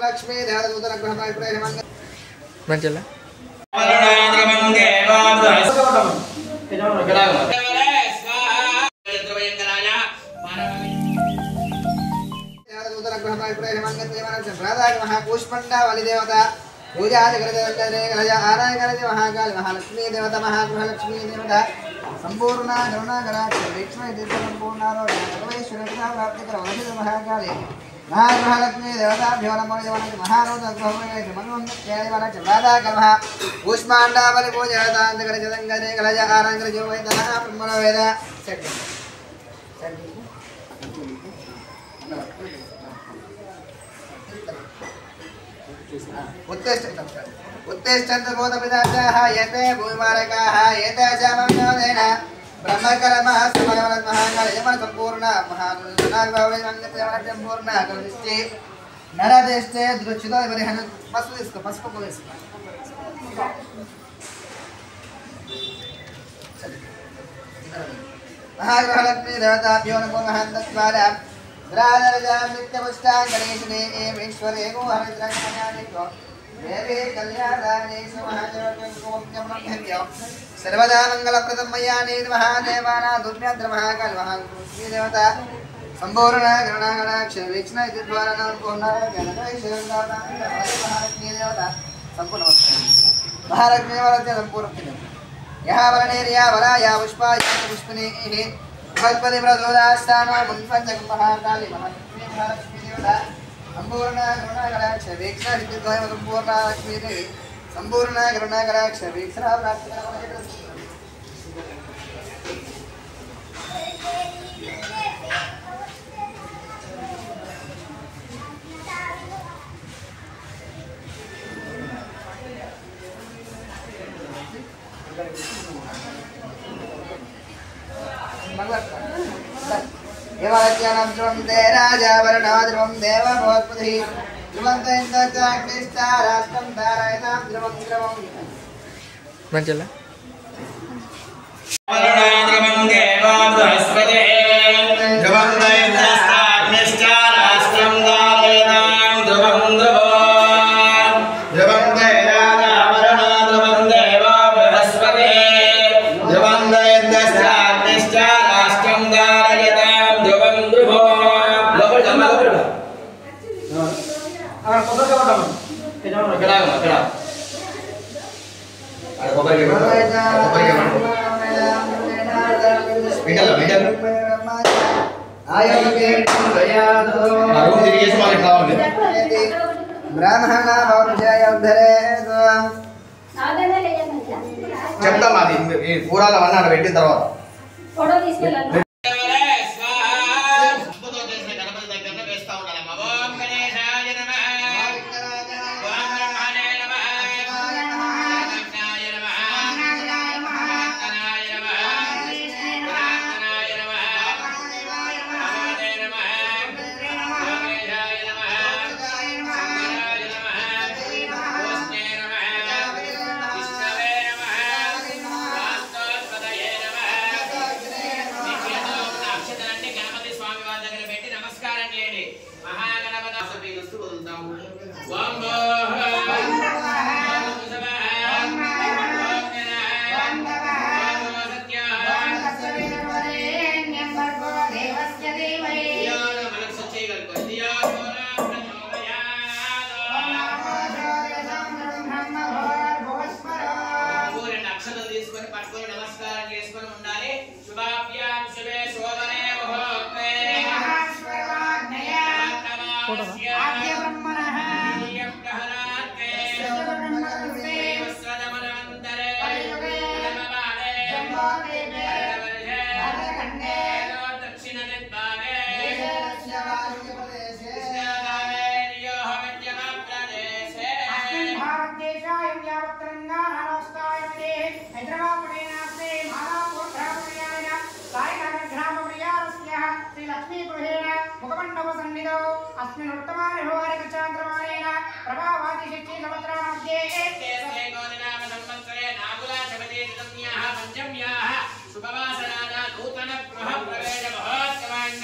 लक्ष्मी देवदूतन ग्रहणाय प्रेमंग मंचला महापुष्पंडा वाली देवता पूजा आराधना महाकाल महालक्ष्मी देवता महागृहलक्ष्मी देवता संपूर्ण संपूर्ण महाकाली महागृहलक्ष्मी देवताभ्यो नमो नमः पुष्पांडा वाली पूजा उत्तिष्ठन्त भूतपिताचाः एते भूमिमारकाः एते चामनोदेन ब्रह्मकर्मः समयवनमहाकालयमन सम्पूर्ण महानागभवनसम्पूर्ण कलदिष्टे नरदेष्टे दृच्छितो परिहन पशुको महागृहलक्ष्मी देवताभ्यो नमो महन्तत्वारा राधरजां नित्यपुष्टां गणेशने एवेश्वरे गोहरद्रगमनानिको देवी कल्याणानेषु महादेवकं सर्वदा मङ्गलप्रदमयानि महादेवानां दुर्व्यन्त्र महाकाल महालक्ष्मी देवता संपूर्ण गणनागणाक्ष वीक्षण इति द्वारा नाम पूर्ण महालक्ष्मी देवता संपूर्ण महालक्ष्मी देवता संपूर्ण यः वरणेर्या वराया पुष्पा पुष्पने भगवती प्रचोदास्थानो मुनिपञ्चकं महाकाली महालक्ष्मी देवता संपूर्ण करुणाकटाक्ष वीक्षण सिद्धिद्वयं संपूर्ण लक्ष्मी देवी संपूर्ण करुणाकटाक्ष वीक्षण देवालयानां ध्रुवं दे राजा वरणा ध्रुवं देव भवत्पति ध्रुवं तैन्द्रचाक्रिष्टा राष्ट्रं धारयतां ध्रुवं ध्रुवं मंचला वरणा ध्रुवं देव बृहस्पति ध्रुवं तैन्द्रचाक्रिष्टा राष्ट्रं धारयतां ध्रुवं ध्रुवं ध्रुवं ते राजा वरणा ध्रुवं देव बृहस्पति ध्रुवं तैन्द्रचाक्रिष्टा राष्ट्रं धारयतां చెప్తాం అది కూరాల అన్నాడు పెట్టిన తర్వాత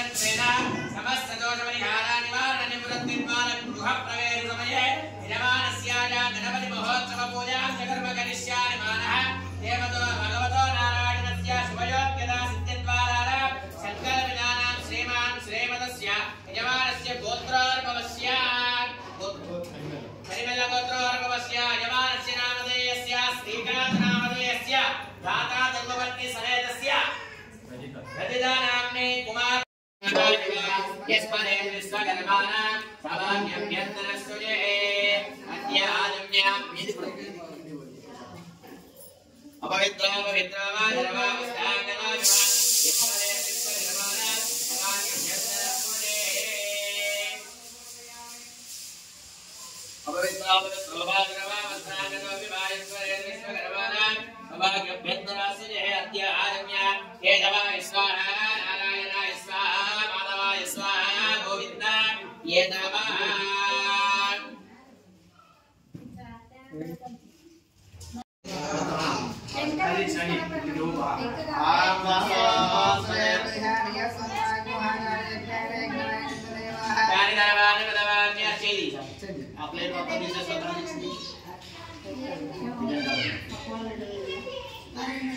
समस्त दोष परिहार निवारण निवृत्ति द्वारा गृह प्रवेश समय पूजां जगर्म करिष्यामि मानः देवतो भगवतो नारायणस्य शुभयोग्यता सिद्धिद्वारा संकल्पनानां श्रीमान् श्रीमतस्य यजमानस्य गोत्रोर्भवस्य परिमल गोत्रोर्भवस्य यजमानस्य नामधेयस्य श्रीकान्त नामधेयस्य दाता धर्मपत्नी समेतस्य रतिदानाम्ने कुमार यस्मरे विश्वकर्माणा सभाभ्यन्तरस्तुजे अद्यादम्यां अपवित्रा पवित्रा वा धर्मा विस्तागना यस्मरे विश्वकर्माणा सभाभ्यन्तरस्तुजे अपवित्रा पवित्रा वा धर्मा विस्तागना यस्मरे विश्वकर्माणा सभाभ्यन्तरस्तुजे अद्यादम्यां हे दवा स्वाहा नारायणाय स्वाहा माधवाय स्वाहा गोविन्दा ये नमः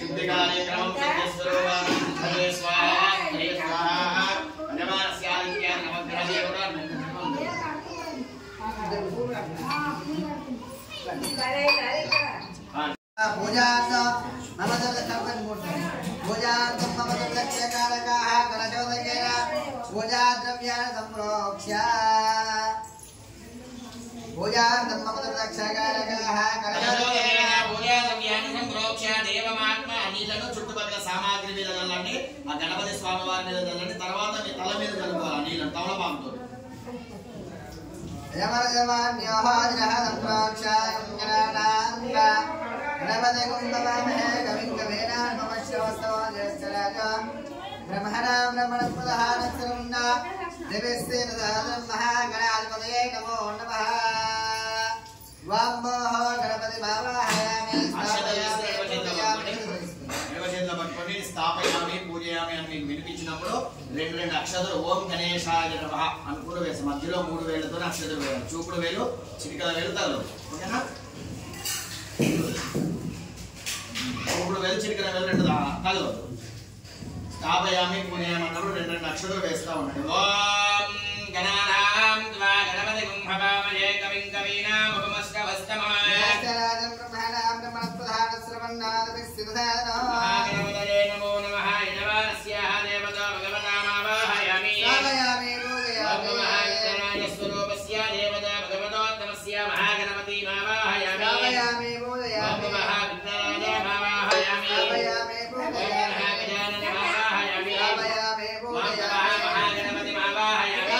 शुद्धिकाले क्रमं सत्यस्वरूपं हरे स्वाहा हरे स्वाहा नमस्यादित्या नवग्रहदेवता पूजार्थं मम दर्शनं पूजार्थं मम दर्शनकारकाः कलशोदकेन पूजाद्रव्याणि सम्प्रोक्ष्य पूजार्थं मम दर्शनकारकाः कलशोदकेन पूजाद्रव्याणि सम्प्रोक्ष्य देवमात्మ నీలను చుట్టుపక్కల సామాగ్రి మీద చల్లండి ఆ గణపతి స్వామి వారి మీద చల్లండి తర్వాత మీ తల మీద చల్లుకోవాలి నీళ్ళని తమలపాకుతో यमरजमान्योः जिनः सम्प्रोक्ष्याय गणानान्ता गणपति कुन्दवामहे कविं कवीनान्ममश्रवस्तवो ज्येष्ठराजा ब्रह्मणां ब्रह्मणस्पदः नक्षत्रमुण्डा देवीस्ते महागणाधिपतये नमो नमः वाम्भोः गणपति भावाहयामि పట్టుకొని స్థాపయామి పూజయామి అని మీకు వినిపించినప్పుడు రెండు అక్షరాలు ఓం గణేశాయ నమః అనుకుని వేసి మధ్యలో 3 వేలతో అక్షరాలు వేయాలి చూపుడు వేలు చిటికల వేలు తగలవు ఓకేనా చూపుడు వేలు చిటికల వేలు రెండు తగలవు స్థాపయామి పూజయామి అన్నప్పుడు రెండు అక్షరాలు వేస్తా ఉండండి ఓం గణానాం త్వా గణపతి కుంభవామహే కవిం కవీనాం ఉపమస్కవస్తమాయ ज्येष्ठराजं ब्रह्मणां ब्रह्मणस्पदः नक्षत्रमुण्डा महागणपतये नमो नमः यजमानस्याः देवता भगवतामावाहयामि स्थापयामि पूजयामि महागणराजस्वरूपस्य देवता भगवतोत्तमस्य महागणपतिमावाहयामि स्थापयामि पूजयामि महाविघ्नराजमावाहयामि स्थापयामि पूजयामि महागजाननमावाहयामि स्थापयामि पूजयामि महागणपतिमावाहयामि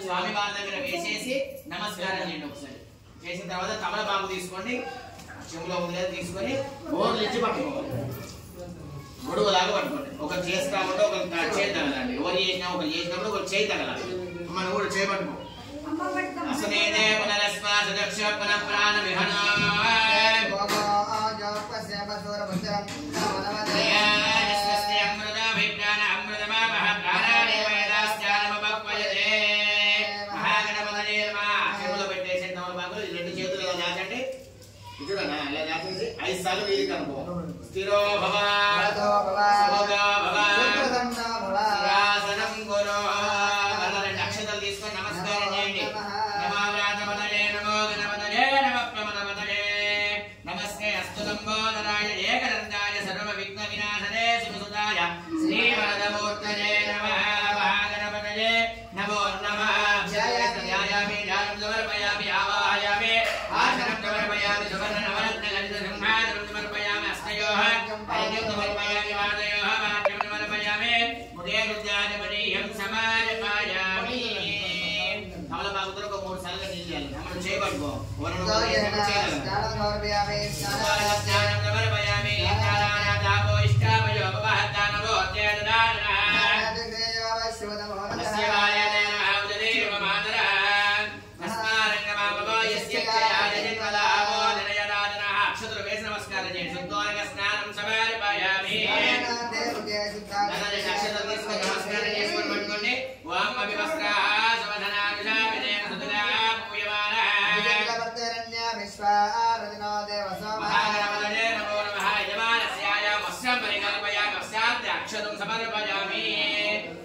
స్వామి వారి దగ్గర వేసేసి నమస్కారం చేయండి ఒకసారి చేసిన తర్వాత తమలపాకు తీసుకోండి చెవులో ఉండేది తీసుకొని గోర్లు ఇచ్చి పట్టుకోవాలి గొడుగులాగా పట్టుకోండి ఒకరు చేసి కాబట్టి ఒకరు చేయి తగలండి ఎవరు చేసినా ఒకరు చేసినప్పుడు ఒకరు చేయి తగలాలి మనం కూడా చేయబట్టుకో అసనేదే పునరస్మాసదక్ష పునః ప్రాణ విహనాయ జోపస్య బసూరపుత్రం స్వస్తి అమృత విజ్ఞాన అమృతమామః ప్రాణాదేవ యదాస్యానమపక్వయతే మహాగణపతయే నమః చెవులో పెట్టేసి తమలపాకులు ఈ రెండు చేతులు ఇలా దాచండి చూడండి ఇలా దాచేసి 5 సార్లు వీరికి అనుకో స్థిరో భవ సుభగో భవ స్థిరాసనం గురో అలా 2 అక్షరాలు తీసుకొని నమస్కారం చేయండి నమో వ్యాధపతయే నమో గణపతయే నమః ప్రమదపతయే నమస్తే అస్తు లంబోదరాయ ఏకదంతాయ సర్వ విఘ్న వినాశనే శివసుతాయ శ్రీవరదమూర్తయే నమః మహాగణపతయే నమో నమః ధ్యాయామి ధ్యానం సమర్పయామి ఆవాహయామి ఆసనం సమర్పయామి సువర్ణ నవరత్న గణిత సింహాసనం సమర్పయామి అస్తయోః ఐక్యం సమర్పయామి వాదయోః వాక్యం సమర్పయామి ముదే రుద్రాధిపతియం సమర్పయామి తమలపాకుతో ఒక 3 సార్లు నీళ్ళు చేయాలి మనం చేయబట్టుకో వరుణ జ్ఞానం సమర్పయామి జ్ఞానానాదాపో ఇష్టామయో భవ నమస్కారం చేయండి శుద్ధోదక స్నానం సమర్పయామి అక్షతలు తీసుకొని నమస్కారం చేసుకొని పట్టుకోండి ఓం అభివస్త్రా సమధనానుషా విజయ సుతులా పూయమాన విశ్వారదినో దేవసో మహాగణపతయే నమో నమః యజమానస్యాయ వస్త్రం పరికల్పయామి వస్త్రార్థ అక్షతం సమర్పయామి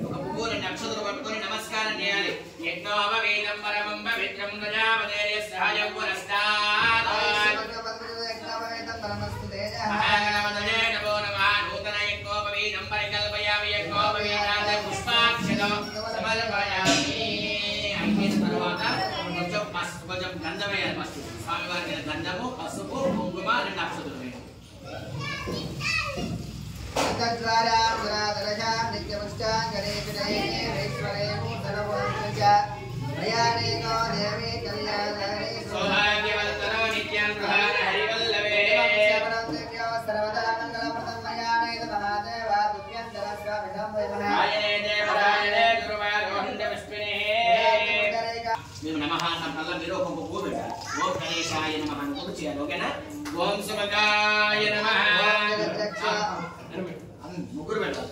ఒక పువ్వు రెండు అక్షతలు పట్టుకొని నమస్కారం చేయాలి యజ్ఞోపవీతం పరమం పవిత్రం ప్రజాపతేర్యస్య యౌవనస్తాత్ మహాగణపతయే నమో నమః నూతన యజ్ఞోపవీతం పరికల్పయామి యజ్ఞోపవీతార్థ పుష్పాక్షతం సమర్పయామి అయిన తర్వాత కొంచెం గంధం వేయాలి ఫస్ట్ స్వామివారికి గంధము పసుపు కుంకుమ రెండు అక్షతలు వేయాలి సౌభాగ్యవంతరో నిత్యం గృహాన హరివల్లవే ఆయనే దేవరాయనే గురువారోహండ విష్ణునే మేము నమః అన్నప్పుడల్లా మీరు ఒక పువ్వు పెట్టాలి ఓం గణేశాయ నమః అనుకుంటూ చేయాలి ఓకేనా ఓం సుమగాయ నమః ముగ్గురు పెట్టాలి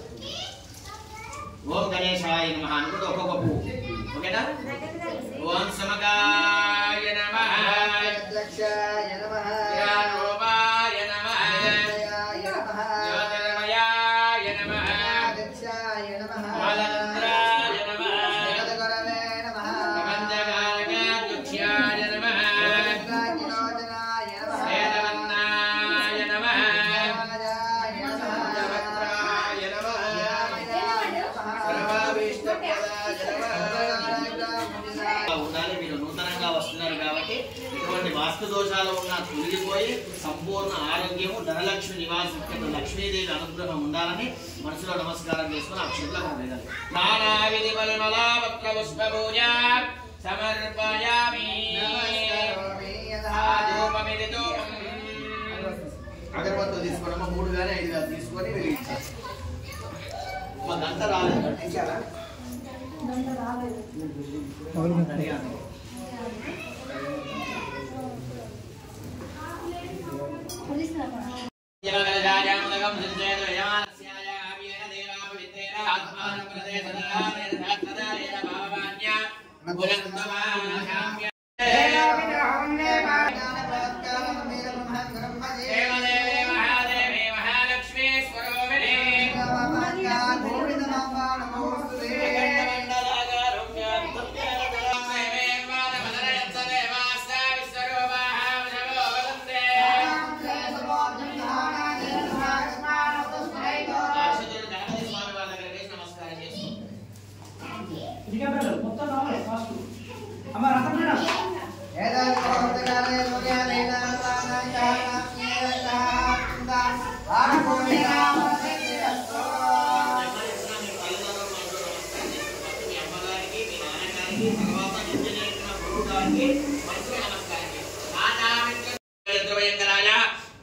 ఓం గణేశాయ నమః అనుకుంటూ ఒక్కొక్క పువ్వు ఓకేనా ఓం సుమగాయ నమః రూపాయ నమః జ్యోతిర్మయాయ నమః బాలచంద్రాయ నమః ప్రపంచకారకాధ్యక్షాయ నమః వేదవన్నాయ నమః జగత్రాయ నమః సర్వాభీష్టప్రదాయ నమః ఉండాలి. మీరు నూతనంగా వస్తున్నారు కాబట్టి ఎటువంటి వాస్తు దోషాలు ఉన్నా తొలగిపోయి సంపూర్ణ ఆరోగ్యము ధనలక్ష్మి నివాసం లక్ష్మీదేవి అనుగ్రహం ఉండాలని మనసులో నమస్కారం చేసుకుని అక్షతలకు వేయాలి. నానావిధి పరిమళాపత్ర పుష్ప పూజ సమర్పయామి. అగరబత్తులు తీసుకోవడం 3 గానీ 5 గానీ తీసుకొని వెలిగించాలి. మా గంట రాలేదు కట్టించారా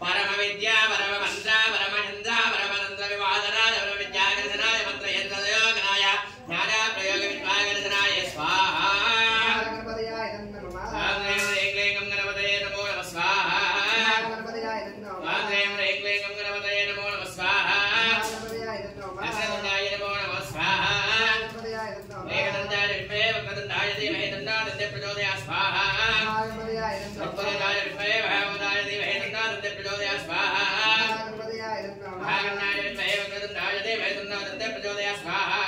పరమ విద్య పరమ మంత్ర పరమచంద్ర పరమనంద వివాదనాయ పరమ విద్యాగర్శనాయ మంత్ర యంత్రయోగనాయ జ్ఞాన ప్రయోగ విద్వాగర్శనాయ స్వాహా. ఏకలింగం గణపతయే నమో నమః స్వాహా. ఏకలింగం గణపతయే నమో నమః స్వాహా. అక్షదండాయ నమో నమః స్వాహా. ఏకదండాయ విద్మహే వక్రదండాయ ధీమహి తన్నో ప్రచోదయాత్ స్వాహా. తత్పరదాయ విద్మహే భాగవతాయ ధీమహి తన్నో ప్రచోదయాత్ స్వాహా. భాగవతాయ విద్మహే వక్రదండాయ ధీమహి తన్నో ప్రచోదయాత్ స్వాహా.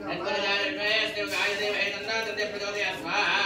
తత్పరదాయ విద్మహే స్థిరకాయ ధీమహి తన్నో ప్రచోదయాత్ స్వాహా.